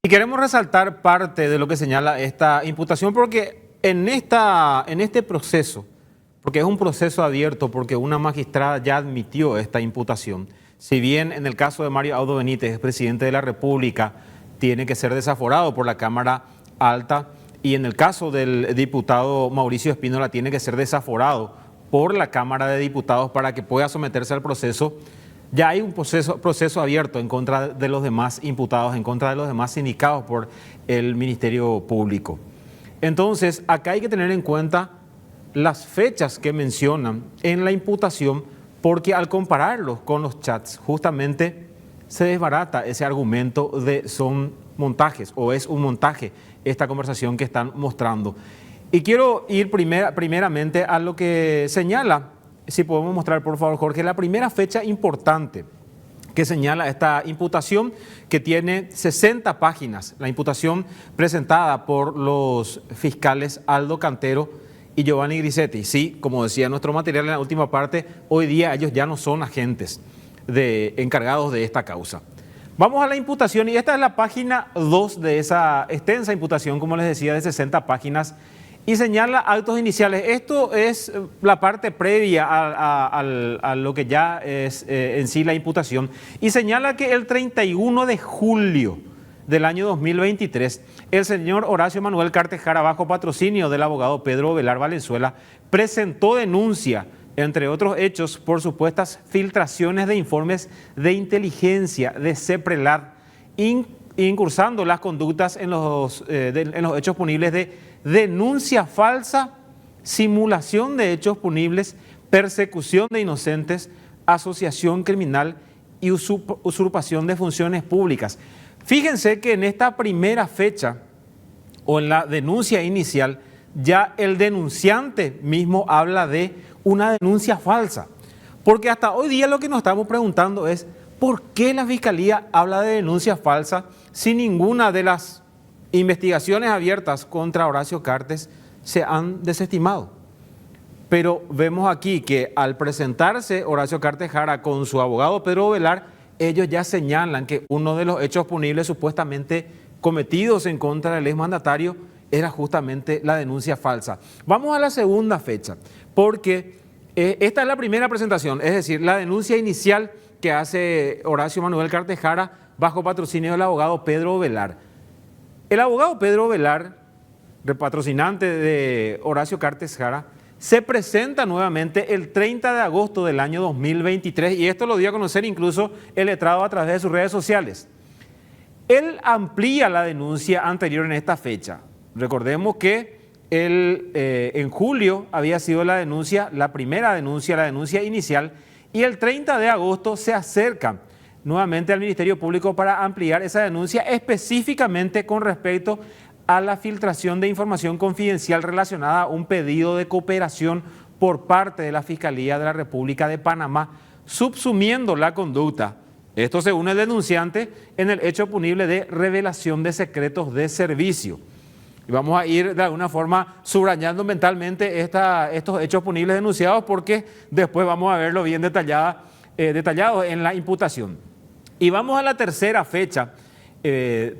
Y queremos resaltar parte de lo que señala esta imputación porque en este proceso, porque es un proceso abierto, porque una magistrada ya admitió esta imputación, si bien en el caso de Mario Audo Benítez, presidente de la República, tiene que ser desaforado por la Cámara Alta, y en el caso del diputado Mauricio Espínola tiene que ser desaforado por la Cámara de Diputados para que pueda someterse al proceso. Ya hay un proceso abierto en contra de los demás imputados, en contra de los demás sindicados por el Ministerio Público. Entonces, acá hay que tener en cuenta las fechas que mencionan en la imputación, porque al compararlos con los chats, justamente se desbarata ese argumento de son montajes o es un montaje esta conversación que están mostrando. Y quiero ir primeramente a lo que señala. Si podemos mostrar, por favor, Jorge, la primera fecha importante que señala esta imputación, que tiene 60 páginas, la imputación presentada por los fiscales Aldo Cantero y Giovanni Grisetti. Sí, como decía nuestro material en la última parte, hoy día ellos ya no son agentes encargados de esta causa. Vamos a la imputación y esta es la página 2 de esa extensa imputación, como les decía, de 60 páginas. Y señala actos iniciales. Esto es la parte previa a lo que ya es en sí la imputación. Y señala que el 31 de julio del año 2023, el señor Horacio Manuel Cartejara, bajo patrocinio del abogado Pedro Ovelar Valenzuela, presentó denuncia, entre otros hechos, por supuestas filtraciones de informes de inteligencia de CEPRELAD, incursando las conductas en los hechos punibles de denuncia falsa, simulación de hechos punibles, persecución de inocentes, asociación criminal y usurpación de funciones públicas. Fíjense que en esta primera fecha o en la denuncia inicial ya el denunciante mismo habla de una denuncia falsa, porque hasta hoy día lo que nos estamos preguntando es ¿por qué la Fiscalía habla de denuncia falsa si ninguna de las investigaciones abiertas contra Horacio Cartes se han desestimado? Pero vemos aquí que al presentarse Horacio Cartejara con su abogado Pedro Ovelar, ellos ya señalan que uno de los hechos punibles supuestamente cometidos en contra del exmandatario era justamente la denuncia falsa. Vamos a la segunda fecha, porque esta es la primera presentación, es decir, la denuncia inicial que hace Horacio Manuel Cartejara bajo patrocinio del abogado Pedro Ovelar. El abogado Pedro Ovelar, patrocinante de Horacio Cartejara, se presenta nuevamente el 30 de agosto del año 2023 y esto lo dio a conocer incluso el letrado a través de sus redes sociales. Él amplía la denuncia anterior en esta fecha. Recordemos que en julio había sido la denuncia, la primera denuncia, la denuncia inicial, y el 30 de agosto se acerca nuevamente al Ministerio Público para ampliar esa denuncia específicamente con respecto a la filtración de información confidencial relacionada a un pedido de cooperación por parte de la Fiscalía de la República de Panamá, subsumiendo la conducta, esto según el denunciante, en el hecho punible de revelación de secretos de servicio. Y vamos a ir de alguna forma subrayando mentalmente estos hechos punibles denunciados porque después vamos a verlo bien detallado en la imputación. Y vamos a la tercera fecha,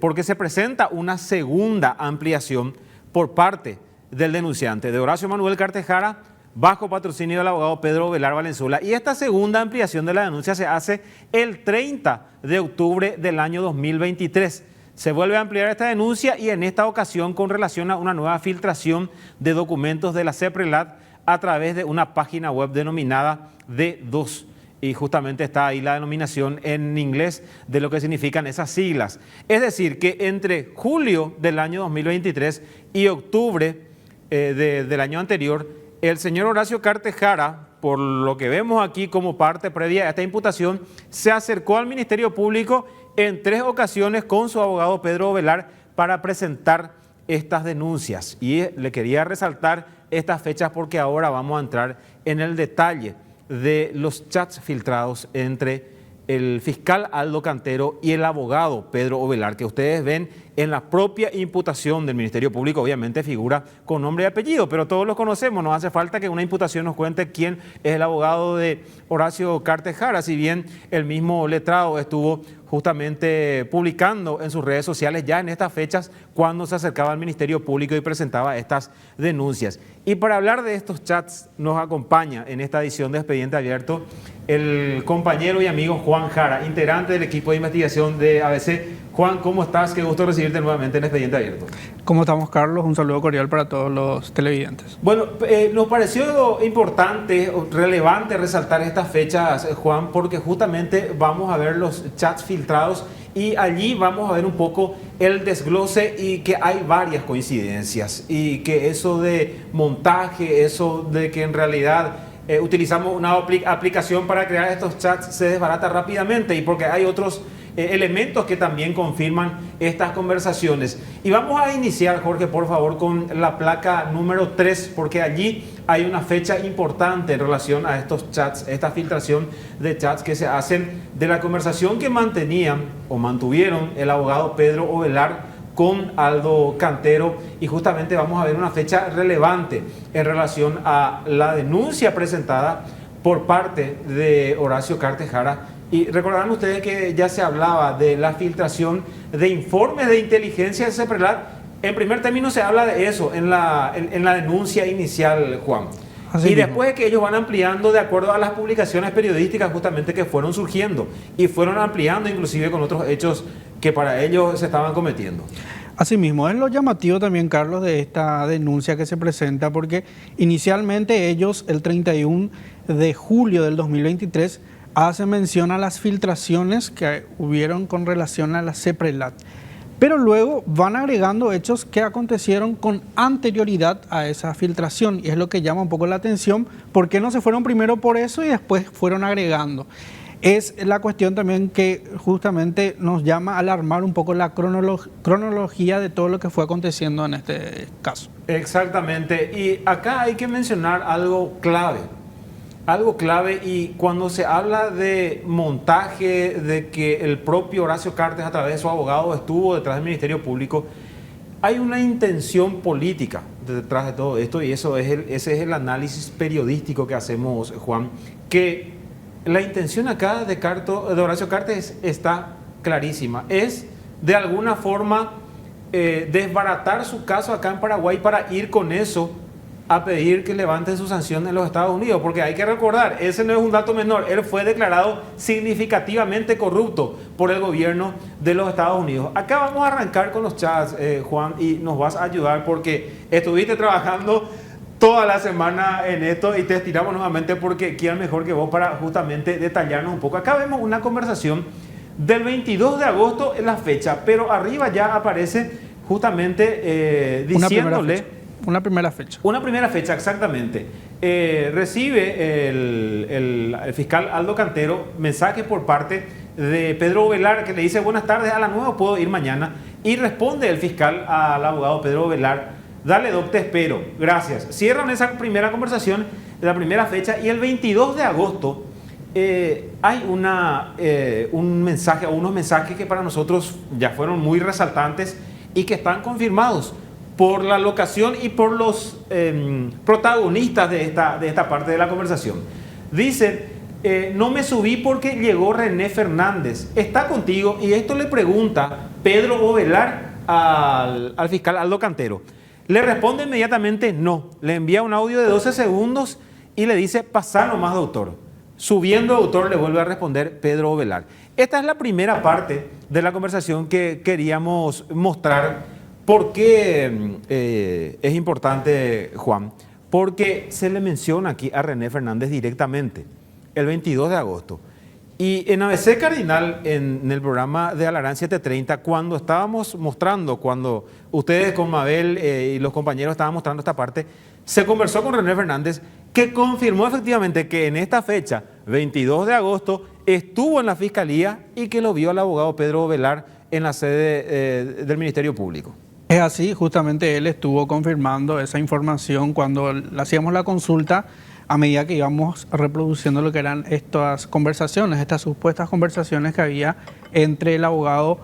porque se presenta una segunda ampliación por parte del denunciante, de Horacio Manuel Cartejara, bajo patrocinio del abogado Pedro Ovelar Valenzuela. Y esta segunda ampliación de la denuncia se hace el 30 de octubre del año 2023. Se vuelve a ampliar esta denuncia y en esta ocasión con relación a una nueva filtración de documentos de la CEPRELAD a través de una página web denominada D2. Y justamente está ahí la denominación en inglés de lo que significan esas siglas. Es decir, que entre julio del año 2023 y octubre del año anterior, el señor Horacio Cartejara, por lo que vemos aquí como parte previa a esta imputación, se acercó al Ministerio Público en 3 ocasiones con su abogado Pedro Ovelar para presentar estas denuncias. Y le quería resaltar estas fechas porque ahora vamos a entrar en el detalle de los chats filtrados entre el fiscal Aldo Cantero y el abogado Pedro Ovelar, que ustedes ven en la propia imputación del Ministerio Público obviamente figura con nombre y apellido, pero todos los conocemos, no hace falta que una imputación nos cuente quién es el abogado de Horacio Cartes Jara, si bien el mismo letrado estuvo justamente publicando en sus redes sociales ya en estas fechas cuando se acercaba al Ministerio Público y presentaba estas denuncias. Y para hablar de estos chats nos acompaña en esta edición de Expediente Abierto el compañero y amigo Juan Jara, integrante del equipo de investigación de ABC. Juan, ¿cómo estás? Qué gusto recibirte nuevamente en Expediente Abierto. ¿Cómo estamos, Carlos? Un saludo cordial para todos los televidentes. Bueno, nos pareció importante, relevante resaltar estas fechas, Juan, porque justamente vamos a ver los chats filtrados y allí vamos a ver un poco el desglose y que hay varias coincidencias y que eso de montaje, eso de que en realidad utilizamos una aplicación para crear estos chats se desbarata rápidamente y porque hay otros elementos que también confirman estas conversaciones. Y vamos a iniciar, Jorge, por favor, con la placa número 3, porque allí hay una fecha importante en relación a estos chats, esta filtración de chats que se hacen de la conversación que mantenían o mantuvieron el abogado Pedro Ovelar con Aldo Cantero, y justamente vamos a ver una fecha relevante en relación a la denuncia presentada por parte de Horacio Cartes Jara. Y recordarán ustedes que ya se hablaba de la filtración de informes de inteligencia de CEPRELAT. En primer término se habla de eso en la denuncia inicial, Juan. Así y después de que ellos van ampliando de acuerdo a las publicaciones periodísticas justamente que fueron surgiendo y fueron ampliando inclusive con otros hechos que para ellos se estaban cometiendo. Asimismo, es lo llamativo también, Carlos, de esta denuncia que se presenta, porque inicialmente ellos, el 31 de julio del 2023, hacen mención a las filtraciones que hubieron con relación a la CEPRELAT, pero luego van agregando hechos que acontecieron con anterioridad a esa filtración, y es lo que llama un poco la atención, ¿por qué no se fueron primero por eso y después fueron agregando? Es la cuestión también que justamente nos llama a alarmar un poco la cronología de todo lo que fue aconteciendo en este caso. Exactamente, y acá hay que mencionar algo clave, y cuando se habla de montaje, de que el propio Horacio Cartes a través de su abogado estuvo detrás del Ministerio Público, hay una intención política detrás de todo esto, y ese es el análisis periodístico que hacemos, Juan, que la intención acá de Horacio Cartes está clarísima, es de alguna forma desbaratar su caso acá en Paraguay para ir con eso a pedir que levanten su sanción en los Estados Unidos, porque hay que recordar, ese no es un dato menor, él fue declarado significativamente corrupto por el gobierno de los Estados Unidos. Acá vamos a arrancar con los chats, Juan, y nos vas a ayudar porque estuviste trabajando toda la semana en esto y te estiramos nuevamente porque quién mejor que vos para justamente detallarnos un poco. Acá vemos una conversación del 22 de agosto en la fecha, pero arriba ya aparece justamente diciéndole... Una primera fecha. Una primera fecha, exactamente. Recibe el fiscal Aldo Cantero mensaje por parte de Pedro Ovelar que le dice: buenas tardes, a la 9 puedo ir mañana. Y responde el fiscal al abogado Pedro Ovelar: dale, doc, te espero, gracias. Cierran esa primera conversación de la primera fecha y el 22 de agosto hay un mensaje o unos mensajes que para nosotros ya fueron muy resaltantes y que están confirmados por la locación y por los protagonistas de esta parte de la conversación. Dicen: no me subí porque llegó René Fernández, está contigo. Y esto le pregunta Pedro Ovelar al fiscal Aldo Cantero. Le responde inmediatamente no, le envía un audio de 12 segundos y le dice: pasá nomás, doctor. Subiendo, doctor, le vuelve a responder Pedro Ovelar. Esta es la primera parte de la conversación que queríamos mostrar. ¿Por qué es importante, Juan? Porque se le menciona aquí a René Fernández directamente, el 22 de agosto. Y en ABC Cardinal, en el programa de Alarán 730, cuando estábamos mostrando, cuando ustedes con Mabel y los compañeros estaban mostrando esta parte, se conversó con René Fernández, que confirmó efectivamente que en esta fecha, 22 de agosto, estuvo en la Fiscalía y que lo vio al abogado Pedro Ovelar en la sede del Ministerio Público. Es así, justamente él estuvo confirmando esa información cuando hacíamos la consulta, a medida que íbamos reproduciendo lo que eran estas conversaciones, estas supuestas conversaciones que había entre el abogado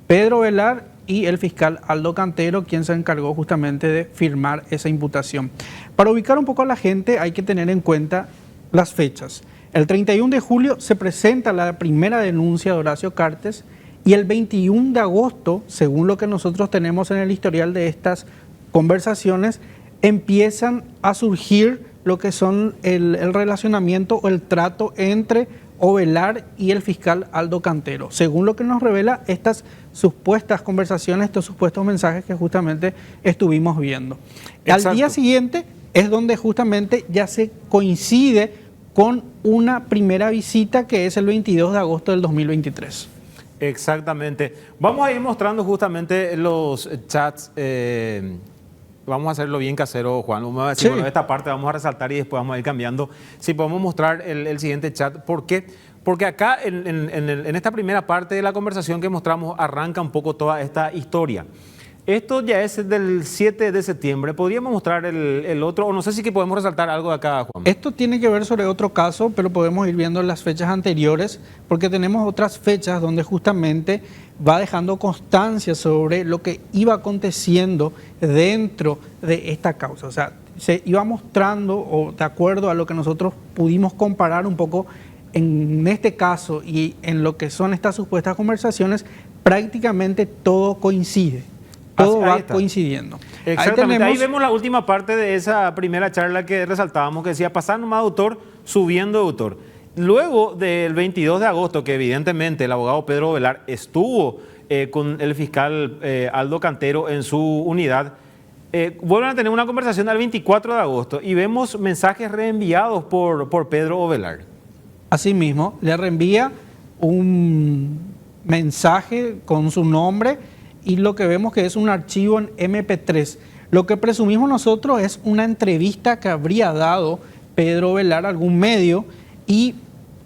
Pedro Ovelar y el fiscal Aldo Cantero, quien se encargó justamente de firmar esa imputación. Para ubicar un poco a la gente hay que tener en cuenta las fechas. El 31 de julio se presenta la primera denuncia de Horacio Cartes y el 21 de agosto, según lo que nosotros tenemos en el historial de estas conversaciones, empiezan a surgir lo que son el relacionamiento o el trato entre Ovelar y el fiscal Aldo Cantero. Según lo que nos revela estas supuestas conversaciones, estos supuestos mensajes que justamente estuvimos viendo. Exacto. Al día siguiente es donde justamente ya se coincide con una primera visita que es el 22 de agosto del 2023. Exactamente. Vamos a ir mostrando justamente los chats. Vamos a hacerlo bien casero, Juan. Vamos a decir, bueno, esta parte vamos a resaltar y después vamos a ir cambiando. Si podemos mostrar el siguiente chat. ¿Por qué? Porque acá en esta primera parte de la conversación que mostramos arranca un poco toda esta historia. Esto ya es del 7 de septiembre. ¿Podríamos mostrar el otro? O no sé si que podemos resaltar algo de acá, Juan. Esto tiene que ver sobre otro caso, pero podemos ir viendo las fechas anteriores, porque tenemos otras fechas donde justamente va dejando constancia sobre lo que iba aconteciendo dentro de esta causa. O sea, se iba mostrando, o de acuerdo a lo que nosotros pudimos comparar un poco en este caso y en lo que son estas supuestas conversaciones, prácticamente todo coincide. Todo va coincidiendo. Exactamente. Ahí vemos la última parte de esa primera charla que resaltábamos, que decía, pasar nomás de autor, subiendo de autor. Luego del 22 de agosto, que evidentemente el abogado Pedro Ovelar estuvo con el fiscal Aldo Cantero en su unidad, vuelven a tener una conversación al 24 de agosto y vemos mensajes reenviados por Pedro Ovelar. Asimismo, le reenvía un mensaje con su nombre y lo que vemos que es un archivo en MP3. Lo que presumimos nosotros es una entrevista que habría dado Pedro Ovelar a algún medio y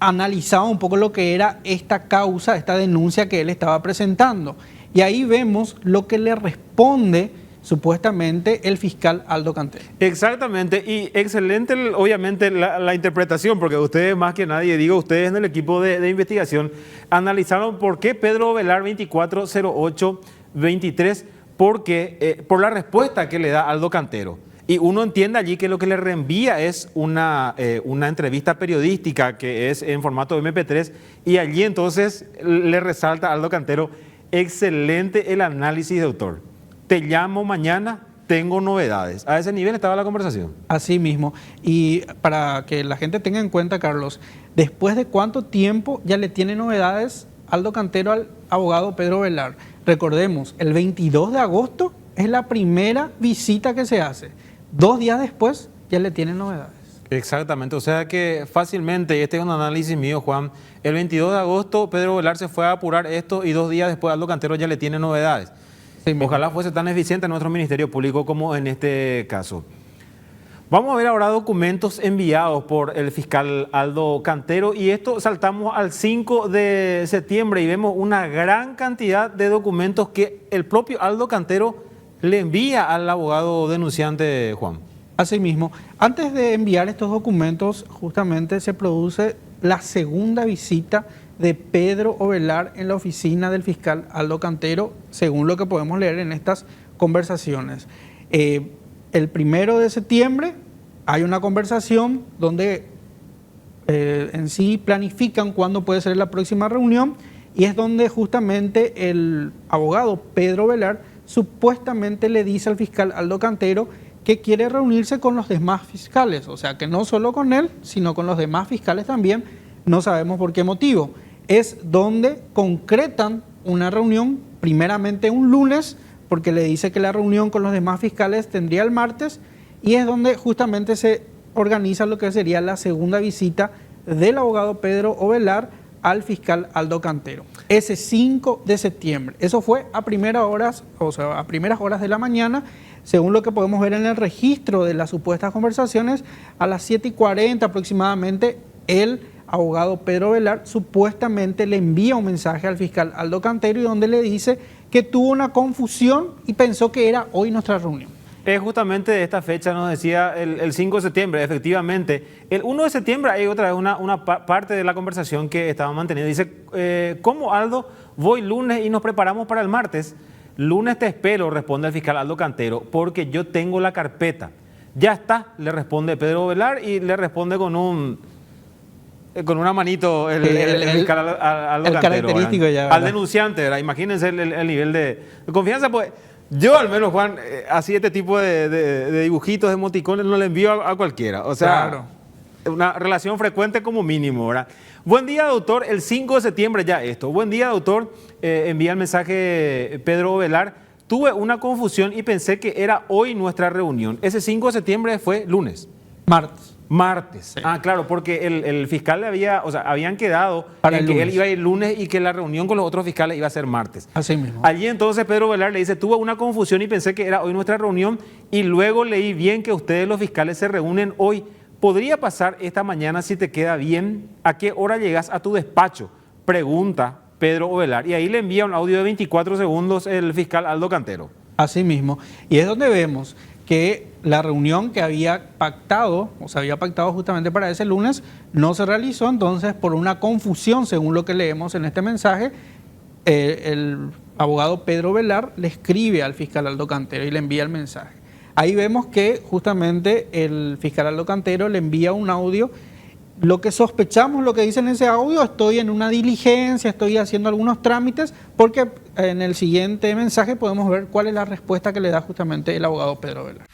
analizaba un poco lo que era esta causa, esta denuncia que él estaba presentando. Y ahí vemos lo que le responde supuestamente el fiscal Aldo Cantero. Exactamente, y excelente obviamente la interpretación, porque ustedes más que nadie, digo ustedes en el equipo de investigación, analizaron por qué Pedro Ovelar 240823, porque por la respuesta que le da Aldo Cantero. Y uno entiende allí que lo que le reenvía es una entrevista periodística que es en formato MP3 y allí entonces le resalta a Aldo Cantero, excelente el análisis de autor. Te llamo mañana, tengo novedades. A ese nivel estaba la conversación. Así mismo. Y para que la gente tenga en cuenta, Carlos, ¿después de cuánto tiempo ya le tiene novedades Aldo Cantero al abogado Pedro Ovelar? Recordemos, el 22 de agosto es la primera visita que se hace. 2 días después ya le tienen novedades. Exactamente, o sea que fácilmente, y este es un análisis mío, Juan, el 22 de agosto Pedro Ovelar se fue a apurar esto y 2 días después Aldo Cantero ya le tiene novedades. Sí, ojalá fuese tan eficiente nuestro Ministerio Público como en este caso. Vamos a ver ahora documentos enviados por el fiscal Aldo Cantero y esto saltamos al 5 de septiembre y vemos una gran cantidad de documentos que el propio Aldo Cantero le envía al abogado denunciante, Juan. Asimismo, antes de enviar estos documentos, justamente se produce la segunda visita de Pedro Ovelar en la oficina del fiscal Aldo Cantero, según lo que podemos leer en estas conversaciones. El 1 de septiembre hay una conversación donde en sí planifican cuándo puede ser la próxima reunión y es donde justamente el abogado Pedro Ovelar supuestamente le dice al fiscal Aldo Cantero que quiere reunirse con los demás fiscales, o sea que no solo con él, sino con los demás fiscales también, no sabemos por qué motivo. Es donde concretan una reunión, primeramente un lunes, porque le dice que la reunión con los demás fiscales tendría el martes, y es donde justamente se organiza lo que sería la segunda visita del abogado Pedro Ovelar al fiscal Aldo Cantero. Ese 5 de septiembre. Eso fue a primeras horas, o sea, a primeras horas de la mañana, según lo que podemos ver en el registro de las supuestas conversaciones, a las 7:40 aproximadamente, el abogado Pedro Ovelar supuestamente le envía un mensaje al fiscal Aldo Cantero y donde le dice que tuvo una confusión y pensó que era hoy nuestra reunión. Es justamente de esta fecha, nos decía el 5 de septiembre, efectivamente. El 1 de septiembre hay otra vez una parte de la conversación que estaba manteniendo. Dice, ¿cómo Aldo? Voy lunes y nos preparamos para el martes. lunes te espero, responde el fiscal Aldo Cantero, porque yo tengo la carpeta. Ya está, le responde Pedro Velar y le responde con una manito el fiscal Aldo Cantero, característico ya, al denunciante, ¿verdad? Imagínense el nivel de confianza. Pues yo al menos, Juan, así este tipo de dibujitos, de emoticones, no le envío a cualquiera. O sea, claro, una relación frecuente como mínimo, ¿verdad? Buen día, doctor. El 5 de septiembre ya esto. Buen día, doctor. Envía el mensaje Pedro Velar. Tuve una confusión y pensé que era hoy nuestra reunión. Ese 5 de septiembre fue lunes. martes. Martes. Sí. Ah, claro, porque el fiscal habían quedado Para en el que él lunes. iba a ir lunes y que la reunión con los otros fiscales iba a ser martes. Así mismo. Allí entonces Pedro Velar le dice, tuve una confusión y pensé que era hoy nuestra reunión y luego leí bien que ustedes los fiscales se reúnen hoy. ¿Podría pasar esta mañana si te queda bien? ¿A qué hora llegas a tu despacho? Pregunta Pedro Velar. Y ahí le envía un audio de 24 segundos el fiscal Aldo Cantero. Así mismo. Y es donde vemos que la reunión que había pactado, o se había pactado justamente para ese lunes, no se realizó. Entonces, por una confusión, según lo que leemos en este mensaje, el abogado Pedro Velar le escribe al fiscal Aldo Cantero y le envía el mensaje. Ahí vemos que justamente el fiscal Aldo Cantero le envía un audio. Lo que sospechamos, lo que dice en ese audio, estoy en una diligencia, estoy haciendo algunos trámites, porque en el siguiente mensaje podemos ver cuál es la respuesta que le da justamente el abogado Pedro Velar.